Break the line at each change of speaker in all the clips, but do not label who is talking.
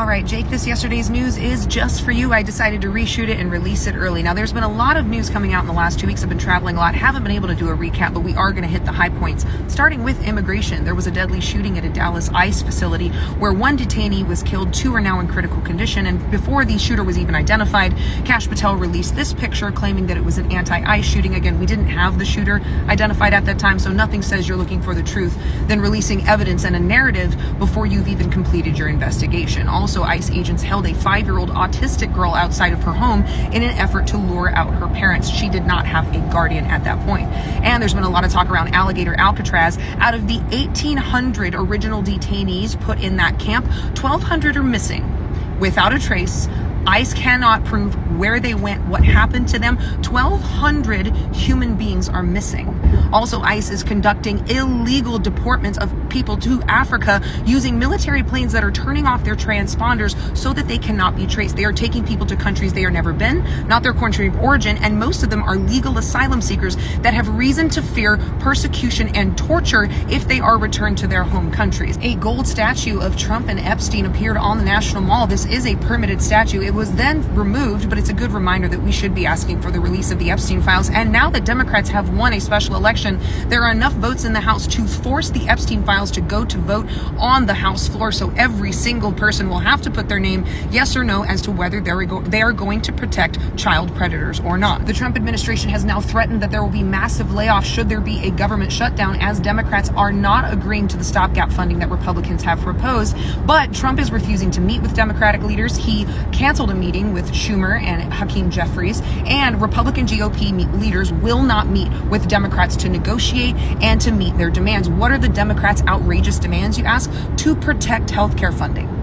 right, Jake, this yesterday's news is just for you. I decided to reshoot it and release it early. Now, there's been a lot of news coming out in the last 2 weeks. I've been traveling a lot, haven't been able to do a recap, but we are going to hit the high points. Starting with immigration, there was a deadly shooting at a Dallas ICE facility where one detainee was killed, 2 are now in critical condition, and before the shooter was even identified, Kash Patel released this picture claiming that it was an anti-ICE shooting. Again, we didn't have the shooter identified at that time, so nothing says you're looking for the truth than releasing evidence and a narrative before you've even completed your investigation. Also, ICE agents held a 5-year-old autistic girl outside of her home in an effort to lure out her parents. She did not have a guardian at that point. And there's been a lot of talk around Alligator Alcatraz. Out of the 1,800 original detainees put in that camp, 1,200 are missing without a trace. ICE cannot prove where they went, what happened to them. 1,200 human beings are missing. Also, ICE is conducting illegal deportments of people to Africa using military planes that are turning off their transponders so that they cannot be traced. They are taking people to countries they have never been, not their country of origin, and most of them are legal asylum seekers that have reason to fear persecution and torture if they are returned to their home countries. A gold statue of Trump and Epstein appeared on the National Mall. This is a permitted statue. It was then removed, but it's a good reminder that we should be asking for the release of the Epstein files. And now that Democrats have won a special election, there are enough votes in the House to force the Epstein files to go to vote on the House floor. So every single person will have to put their name, yes or no, as to whether they are going to protect child predators or not. The Trump administration has now threatened that there will be massive layoffs should there be a government shutdown, as Democrats are not agreeing to the stopgap funding that Republicans have proposed. But Trump is refusing to meet with Democratic leaders. He canceled a meeting with Schumer and Hakeem Jeffries, and Republican GOP leaders will not meet with Democrats to negotiate and to meet their demands. What are the Democrats' outrageous demands, you ask? To protect healthcare funding.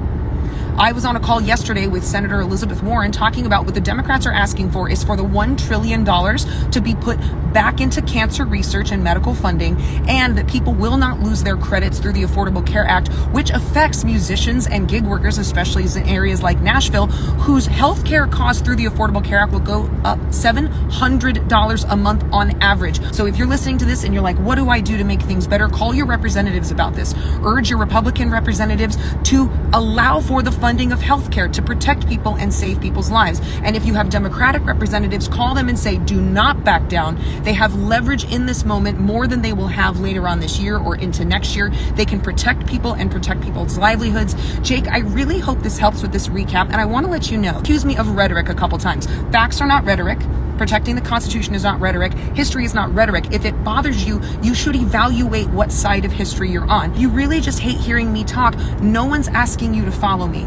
I was on a call yesterday with Senator Elizabeth Warren talking about what the Democrats are asking for is for the $1 trillion to be put back into cancer research and medical funding, and that people will not lose their credits through the Affordable Care Act, which affects musicians and gig workers, especially in areas like Nashville, whose healthcare costs through the Affordable Care Act will go up $700 a month on average. So if you're listening to this and you're like, what do I do to make things better? Call your representatives about this. Urge your Republican representatives to allow for the funding of healthcare to protect people and save people's lives. And if you have Democratic representatives, call them and say, do not back down. They have leverage in this moment more than they will have later on this year or into next year. They can protect people and protect people's livelihoods. Jake, I really hope this helps with this recap, and I want to let you know, accuse me of rhetoric a couple times. Facts are not rhetoric. Protecting the Constitution is not rhetoric. History is not rhetoric. If it bothers you, you should evaluate what side of history you're on. You really just hate hearing me talk. No one's asking you to follow me.